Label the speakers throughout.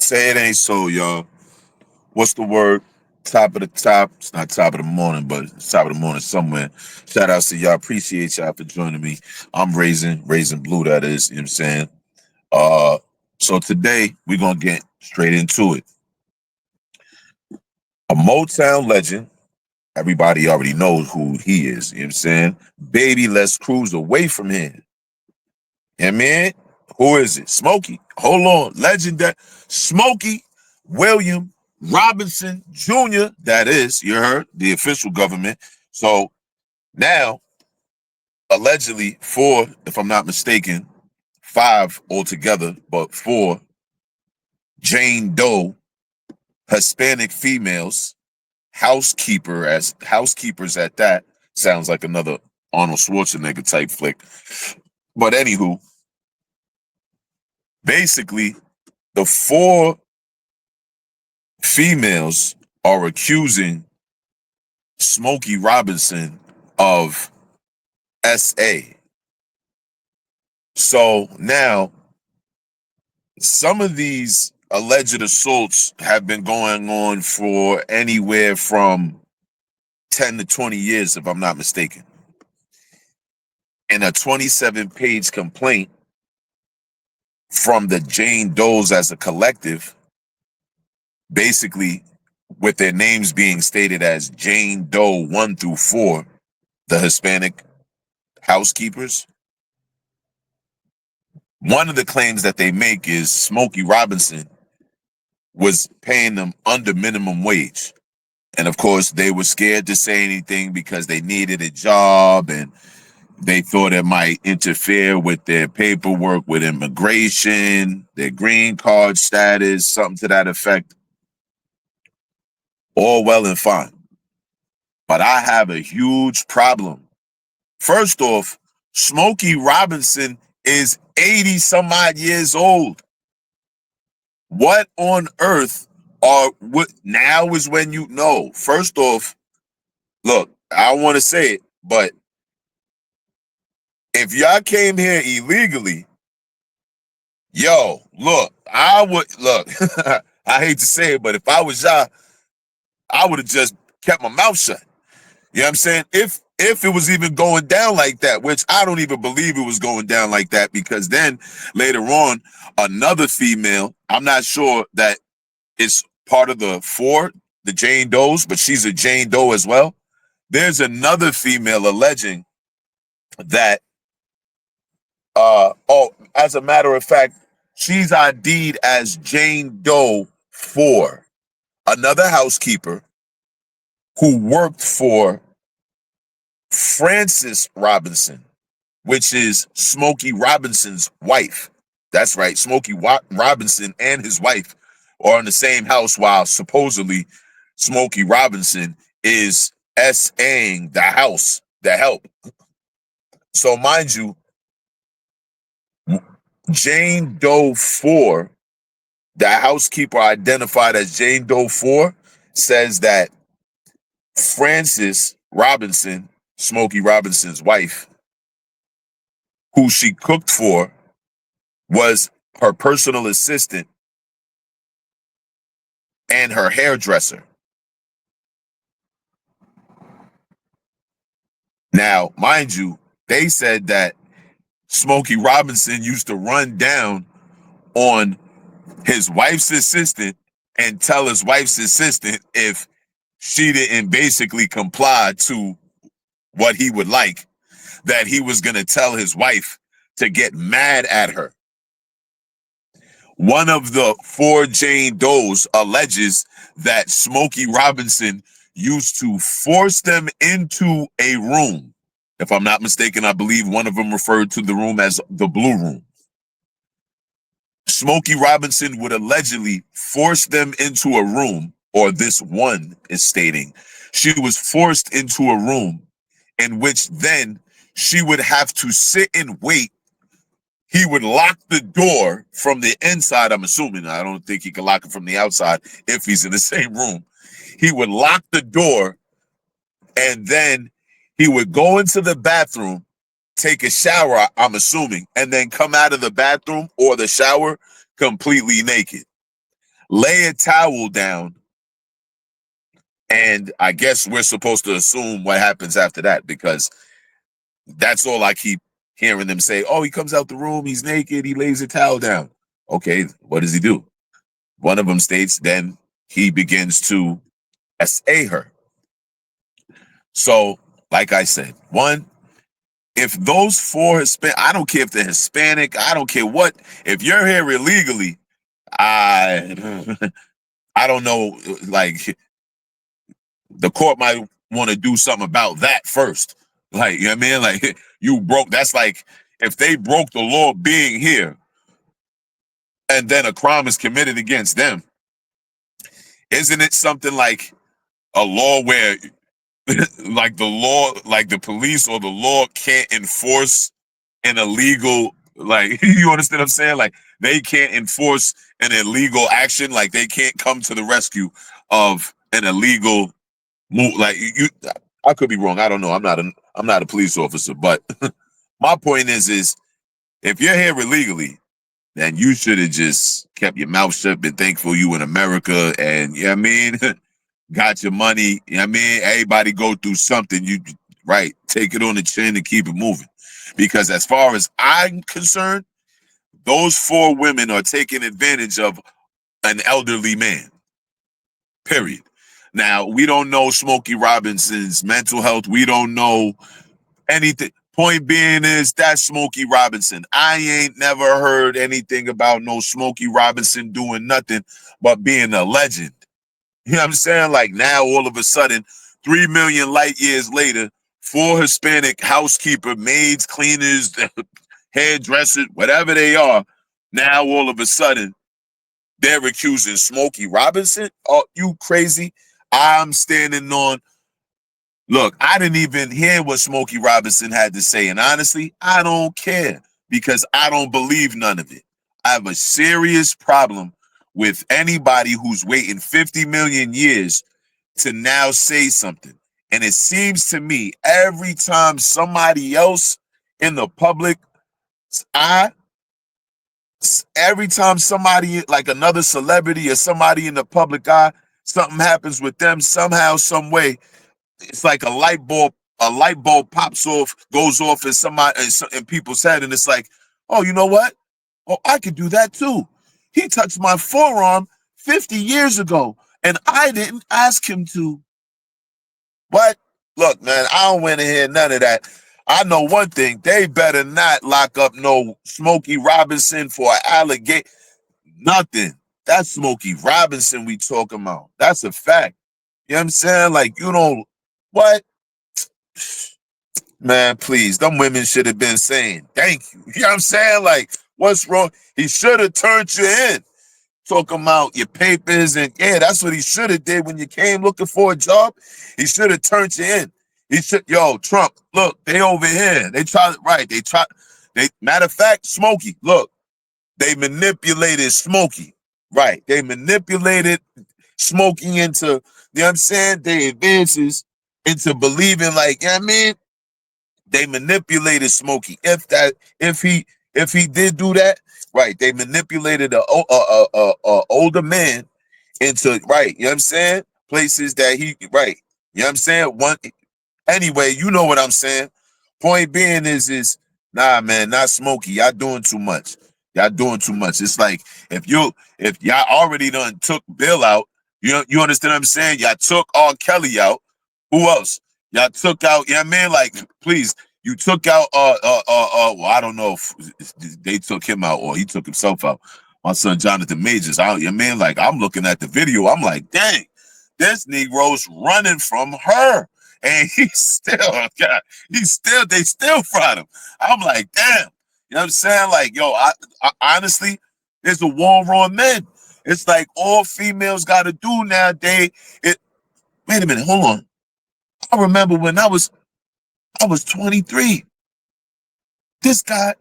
Speaker 1: Say it ain't so, y'all. What's the word? Top of the top. It's not top of the morning, but it's top of the morning somewhere. Shout outs to y'all. Appreciate y'all for joining me. I'm raising blue, that is, you know what I'm saying? Uh so today we're gonna get straight into it. A Motown legend. Everybody already knows who he is, you know what I'm saying? Baby, let's cruise away from here. Yeah, man. Who is it? Smokey. Hold on. Legendary Smoky William Robinson Jr. That is, you heard, the official government. So now, allegedly, four, if I'm not mistaken, five altogether, but four Jane Doe Hispanic females, housekeepers at that. Sounds like another Arnold Schwarzenegger type flick. But anywho, basically, the four females are accusing Smokey Robinson of SA. So now, some of these alleged assaults have been going on for anywhere from 10 to 20 years, if I'm not mistaken. In a 27-page complaint from the Jane Does as a collective, basically with their names being stated as Jane Doe 1 through 4, the Hispanic housekeepers. One of the claims that they make is Smokey Robinson was paying them under minimum wage. And of course, they were scared to say anything because they needed a job and they thought it might interfere with their paperwork, with immigration, their green card status, something to that effect. All well and fine. But I have a huge problem. First off, Smokey Robinson is 80 some odd years old. What on earth what now is when you know? First off, look, I don't want to say it, but if y'all came here illegally, yo, look, I would look, I hate to say it, but if I was y'all, I would have just kept my mouth shut. You know what I'm saying? If it was even going down like that, which I don't even believe it was going down like that, because then later on, another female, I'm not sure that it's part of the four, the Jane Does, but she's a Jane Doe as well. There's another female alleging that, as a matter of fact, she's ID'd as Jane Doe 4, another housekeeper who worked for Frances Robinson, which is Smokey Robinson's wife. That's right. Smokey Robinson and his wife are in the same house, while supposedly Smokey Robinson is SAing the house, the help. So mind you, Jane Doe 4, the housekeeper identified as Jane Doe 4, says that Frances Robinson, Smokey Robinson's wife, who she cooked for, was her personal assistant and her hairdresser. Now, mind you, they said that Smokey Robinson used to run down on his wife's assistant and tell his wife's assistant if she didn't basically comply to what he would like, that he was going to tell his wife to get mad at her. One of the four Jane Does alleges that Smokey Robinson used to force them into a room. If I'm not mistaken, I believe one of them referred to the room as the Blue Room. Smokey Robinson would allegedly force them into a room, or this one is stating she was forced into a room in which then she would have to sit and wait. He would lock the door from the inside, I'm assuming. I don't think he could lock it from the outside if he's in the same room. He would lock the door, and then he would go into the bathroom, take a shower, I'm assuming, and then come out of the bathroom or the shower completely naked. lay a towel down, and I guess we're supposed to assume what happens after that, because that's all I keep hearing them say. Oh, he comes out the room, he's naked, he lays a towel down. Okay, what does he do? One of them states then he begins to SA her. So, like I said, one, if those four Hispanic, I don't care if they're Hispanic, I don't care what, if you're here illegally, I I don't know, like the court might want to do something about that first. Like, you know what I mean? Like, you broke, that's like if they broke the law being here and then a crime is committed against them, isn't it something like a law where like the law, like the police or the law can't enforce an illegal, like, you understand what I'm saying? Like, they can't enforce an illegal action. Like, they can't come to the rescue of an illegal move. Like, I could be wrong. I don't know. I'm not a police officer, but my point is if you're here illegally, then you should have just kept your mouth shut, been thankful you in America, and you know what I mean, got your money. You know what I mean, everybody go through something. You right, take it on the chin and keep it moving. Because as far as I'm concerned, those four women are taking advantage of an elderly man. Period. Now, we don't know Smokey Robinson's mental health. We don't know anything. Point being is that's Smokey Robinson. I ain't never heard anything about no Smokey Robinson doing nothing but being a legend. You know what I'm saying? Like, now all of a sudden, 3 million light years later, four Hispanic housekeeper, maids, cleaners, hairdressers, whatever they are, now all of a sudden they're accusing Smokey Robinson. Oh, you crazy? I'm standing on. Look, I didn't even hear what Smokey Robinson had to say. And honestly, I don't care because I don't believe none of it. I have a serious problem with anybody who's waiting 50 million years to now say something. And it seems to me every time somebody else in the public eye, every time somebody like another celebrity or somebody in the public eye, something happens with them somehow, some way, it's like a light bulb pops off, goes off in somebody in people's head, and it's like, oh, you know what? Oh, I could do that too. He touched my forearm 50 years ago, and I didn't ask him to. What? Look, man, I don't want to hear none of that. I know one thing: they better not lock up no Smokey Robinson for an allegation. Nothing. That's Smokey Robinson we talking about. That's a fact. You know what I'm saying? Like, you don't. What? Man, please, them women should have been saying thank you. You know what I'm saying? Like, what's wrong? He should have turned you in. Talking about your papers, and yeah, that's what he should have did when you came looking for a job. He should have turned you in. He should, yo, Trump, look, they over here. They tried, right? Matter of fact, Smokey, look, they manipulated Smokey, right? They manipulated Smokey into, you know what I'm saying? They advances into believing, like, you know what I mean? They manipulated Smokey. If he did do that, right? They manipulated a older man into, right. You know what I'm saying? Places that he, right. You know what I'm saying? One anyway, you know what I'm saying. Point being is nah, man, not Smokey. Y'all doing too much. Y'all doing too much. It's like if y'all already done took Bill out, you understand what I'm saying? Y'all took R. Kelly out. Who else? Y'all took out, you know what I mean? Like, please, you took out well, I don't know if they took him out or he took himself out. My son Jonathan Majors. You know what I mean? Like, I'm looking at the video, I'm like, dang, this Negro's running from her. And they still fried him. I'm like, damn. You know what I'm saying? Like, yo, I honestly, there's a war on men. It's like all females got to do nowadays. Wait a minute, hold on. I remember when I was 23. This guy,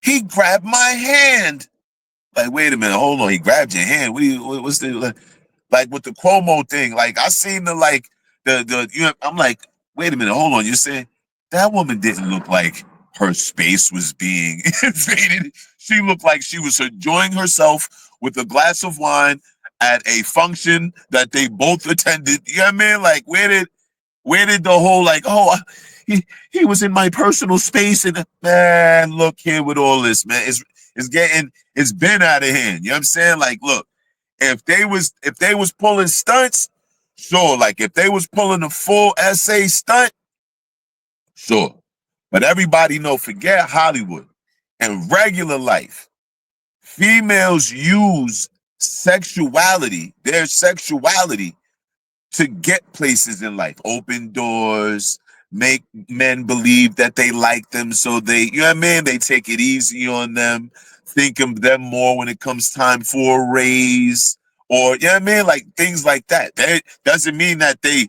Speaker 1: he grabbed my hand. Like, wait a minute, hold on. He grabbed your hand. What's the like with the Cuomo thing? Like, I seen I'm like, wait a minute, hold on. You're saying that woman didn't look like her space was being invaded. She looked like she was enjoying herself with a glass of wine at a function that they both attended. You know what I mean? Like, where did the whole like, oh, he was in my personal space, and man, look here with all this, man. It's been out of hand. You know what I'm saying? Like, look, if they was pulling stunts, sure. Like if they was pulling a full essay stunt, sure. But everybody know, forget Hollywood and regular life. Females use their sexuality to get places in life, open doors, make men believe that they like them. So you know what I mean? They take it easy on them, think of them more when it comes time for a raise, or, you know what I mean? Like things like that. That doesn't mean that they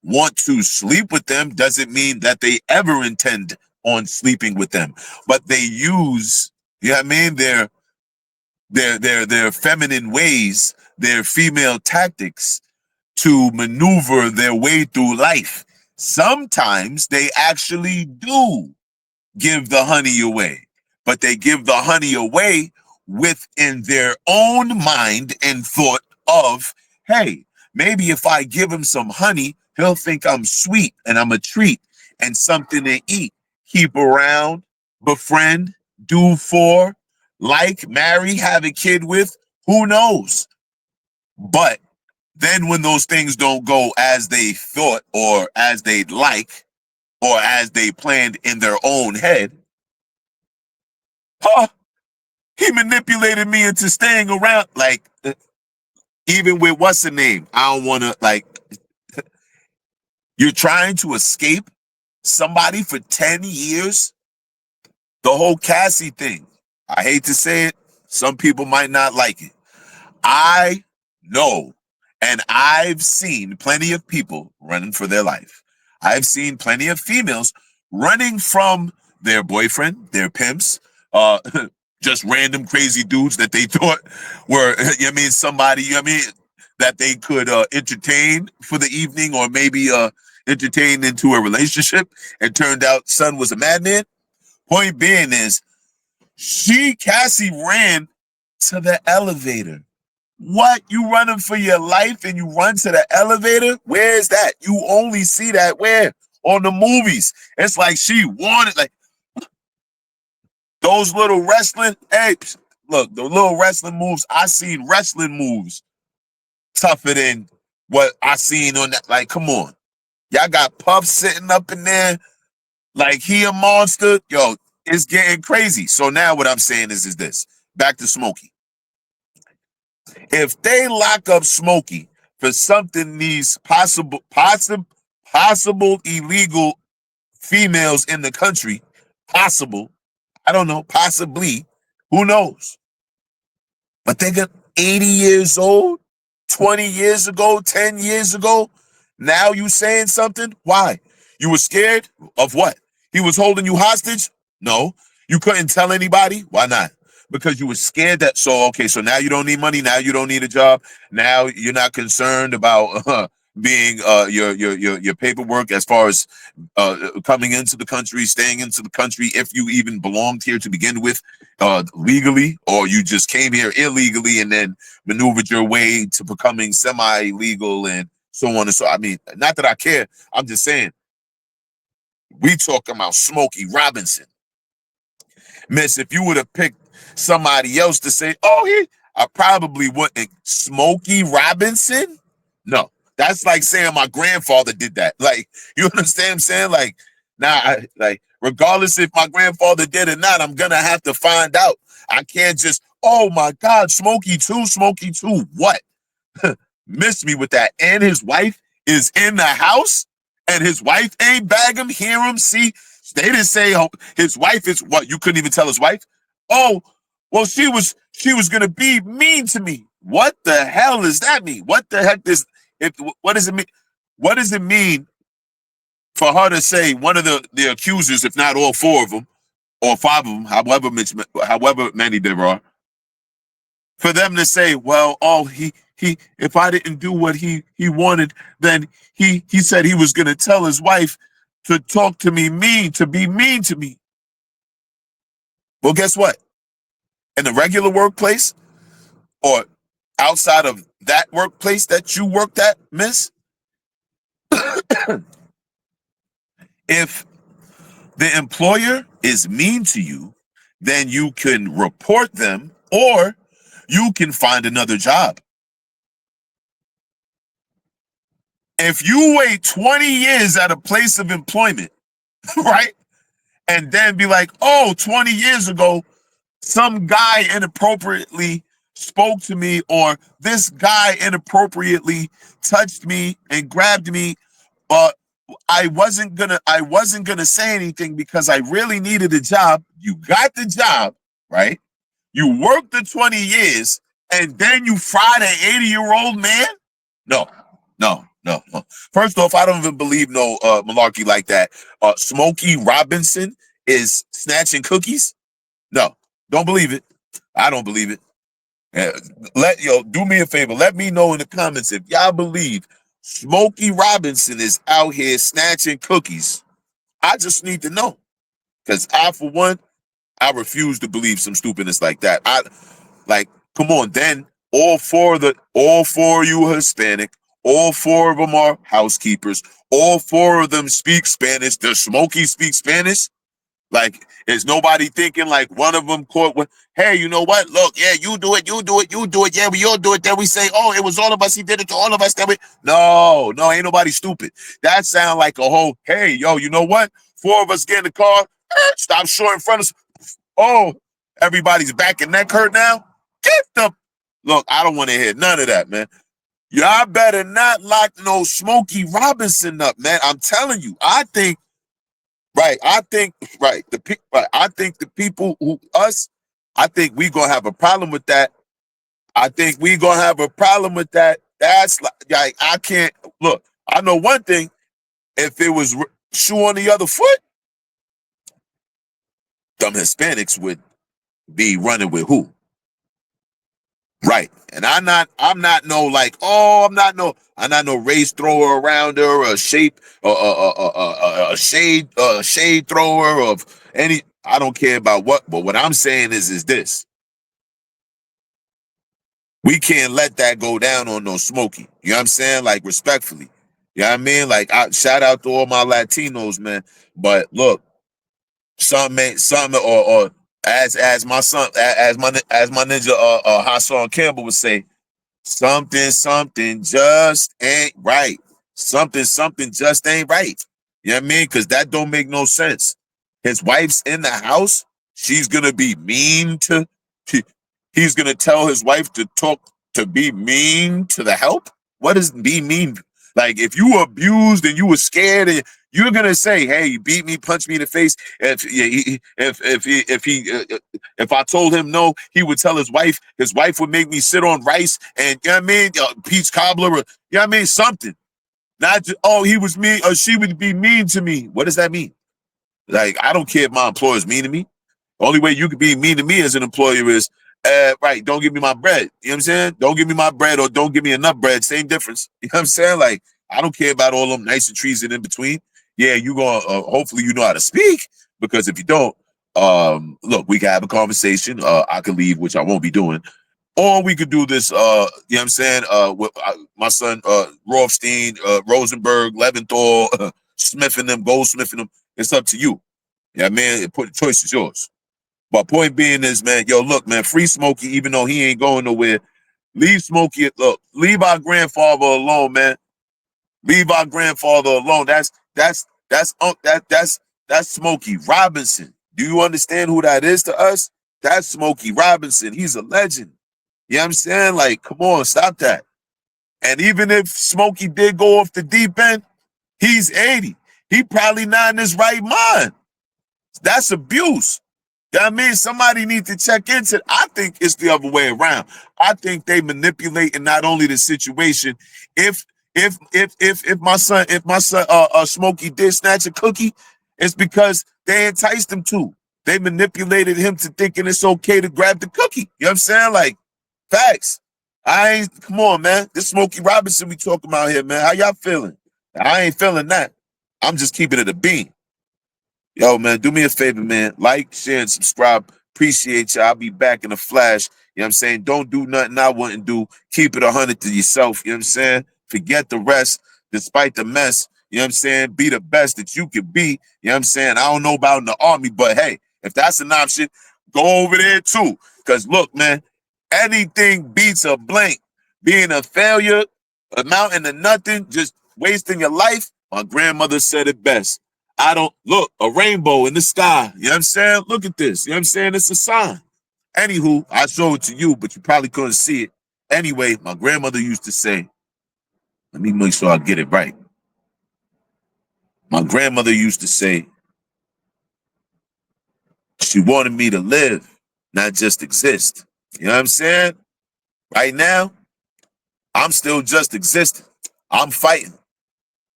Speaker 1: want to sleep with them, doesn't mean that they ever intend on sleeping with them, but they use, you know what I mean? Their feminine ways, their female tactics to maneuver their way through life. Sometimes they actually do give the honey away, but they give the honey away within their own mind and thought of, hey, maybe if I give him some honey, he'll think I'm sweet and I'm a treat and something to eat, keep around, befriend, do for, like, marry, have a kid with, who knows? But then when those things don't go as they thought or as they'd like or as they planned in their own head, he manipulated me into staying around. Like, even with what's the name? I don't want to, like, you're trying to escape somebody for 10 years? The whole Cassie thing. I hate to say it. Some people might not like it. I know, and I've seen plenty of people running for their life. I've seen plenty of females running from their boyfriend, their pimps, just random crazy dudes that they thought were, you know what I mean, somebody, you know what I mean, that they could entertain for the evening or maybe entertain into a relationship, and turned out son was a madman. Point being is, Cassie ran to the elevator. What? You running for your life and you run to the elevator? Where is that? You only see that where? On the movies. It's like she wanted, like, those little wrestling. Hey, look, the little wrestling moves. I seen wrestling moves tougher than what I seen on that. Like, come on. Y'all got Puff sitting up in there like he a monster. Yo, it's getting crazy. So now what I'm saying is this. Back to Smokey. If they lock up Smokey for something these possible illegal females in the country, possible, I don't know, possibly, who knows? But they got 80 years old, 20 years ago, 10 years ago. Now you saying something? Why? You were scared of what? He was holding you hostage? No. You couldn't tell anybody? Why not? Because you were scared that, so now you don't need money, now you don't need a job, now you're not concerned about being your paperwork as far as coming into the country, staying into the country, if you even belonged here to begin with, legally, or you just came here illegally and then maneuvered your way to becoming semi-legal and so on and so. I mean, not that I care, I'm just saying, we talking about Smokey Robinson. Miss, if you would have picked somebody else to say, I probably wouldn't. Smokey Robinson? No, that's like saying my grandfather did that. Like, you understand what I'm saying? Like, regardless if my grandfather did or not, I'm gonna have to find out. I can't just, oh my God, Smokey too. What? Miss me with that. And his wife is in the house, and his wife ain't bag him, hear him, see. They didn't say his wife is what? You couldn't even tell his wife? Oh, well, she was gonna be mean to me. What the hell does that mean? What the heck what does it mean? What does it mean for her to say one of the accusers, if not all four of them, or five of them, however many there are, for them to say, well, he if I didn't do what he wanted, then he said he was gonna tell his wife to talk to me mean, to be mean to me. Well, guess what? In the regular workplace, or outside of that workplace that you worked at, miss, if the employer is mean to you, then you can report them or you can find another job. If you wait 20 years at a place of employment, right? And then be like, oh, 20 years ago, some guy inappropriately spoke to me, or this guy inappropriately touched me and grabbed me. I wasn't gonna say anything because I really needed a job. You got the job, right? You worked the 20 years and then you fried an 80-year-old man? No, no. First off, I don't even believe no malarkey like that. Smokey Robinson is snatching cookies? No, don't believe it. I don't believe it. Do me a favor. Let me know in the comments if y'all believe Smokey Robinson is out here snatching cookies. I just need to know. Because I, for one, I refuse to believe some stupidness like that. Come on, then all four of you are Hispanic, all four of them are housekeepers, all four of them speak Spanish. Does Smokey speak Spanish? Like, is nobody thinking like one of them caught with, hey, you know what? Look, yeah, you do it. Yeah, we all do it. Then we say, oh, it was all of us. He did it to all of us. No, ain't nobody stupid. That sound like a whole, hey, yo, you know what? Four of us get in the car, stop short in front of us. Oh, everybody's back and neck hurt now? Get the, look, I don't want to hear none of that, man. Y'all better not lock no Smokey Robinson up, man. I'm telling you, I think the people I think we gonna have a problem with that. That's like I can't look. I know one thing. If it was shoe on the other foot, them Hispanics would be running with who? Right. And I'm not no like, oh, I'm not no race thrower around her, or a shape, a shade thrower of any. I don't care about what, but what I'm saying is this: we can't let that go down on no Smokey. You know what I'm saying? Like, respectfully. You know what I mean? Like, shout out to all my Latinos, man. But look, or as my son, as my ninja Hassan Campbell would say, something just ain't right. Something just ain't right. You know what I mean? Because that don't make no sense. His wife's in the house. She's gonna be mean to. He's gonna tell his wife to be mean to the help. What does be mean? Like, if you were abused and you were scared, and you're gonna say, "Hey, you beat me, punch me in the face." If I told him no, he would tell his wife. His wife would make me sit on rice and, you know what I mean, peach cobbler, or, you know what I mean, something. Not just, oh, he was mean, or she would be mean to me. What does that mean? Like, I don't care if my employer's mean to me. The only way you could be mean to me as an employer is, right, don't give me my bread. You know what I'm saying? Don't give me my bread, or don't give me enough bread. Same difference. You know what I'm saying? Like, I don't care about all them nice and trees and in between. Yeah, you gonna hopefully you know how to speak, because if you don't, look, we can have a conversation. I can leave, which I won't be doing, or we could do this. You know what I'm saying? With my son Rothstein, Rosenberg, Leventhal, Smith and them, Goldsmith and them. It's up to you. Yeah, man. The choice is yours. But point being is, man, yo, look, man, free Smokey, even though he ain't going nowhere. Leave Smokey. Look, leave our grandfather alone, man. Leave our grandfather alone. That's Smokey Robinson. Do you understand who that is to us? That's Smokey Robinson. He's a legend. You know what I'm saying? Like, come on, stop that. And even if Smokey did go off the deep end, he's 80. He probably not in his right mind. That's abuse. You know what I mean? Somebody needs to check into it. I think it's the other way around. I think they manipulating not only the situation. If my son Smokey did snatch a cookie, it's because they enticed him to. They manipulated him to thinking it's okay to grab the cookie. You know what I'm saying? Like, facts. Come on, man. This Smokey Robinson we talking about here, man. How y'all feeling? I ain't feeling that. I'm just keeping it a bean. Yo, man, do me a favor, man. Like, share, and subscribe. Appreciate y'all. I'll be back in a flash. You know what I'm saying? Don't do nothing I wouldn't do. Keep it 100 to yourself. You know what I'm saying? Forget the rest, despite the mess. You know what I'm saying? Be the best that you can be. You know what I'm saying? I don't know about in the army, but hey, if that's an option, go over there too. Because look, man, anything beats a blank. Being a failure, amounting to nothing, just wasting your life. My grandmother said it best. I don't look a rainbow in the sky. You know what I'm saying? Look at this. You know what I'm saying? It's a sign. Anywho, I showed it to you, but you probably couldn't see it. Anyway, my grandmother used to say, let me make sure I get it right. My grandmother used to say, she wanted me to live, not just exist. You know what I'm saying? Right now, I'm still just existing. I'm fighting.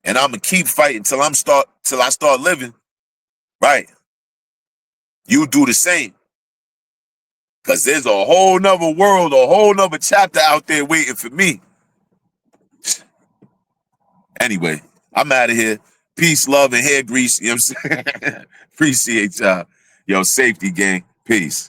Speaker 1: And I'm gonna keep fighting till I start living. Right. You do the same. Cause there's a whole nother world, a whole nother chapter out there waiting for me. Anyway, I'm out of here. Peace, love, and hair grease. You know what I'm saying? Appreciate y'all. Yo, safety gang. Peace.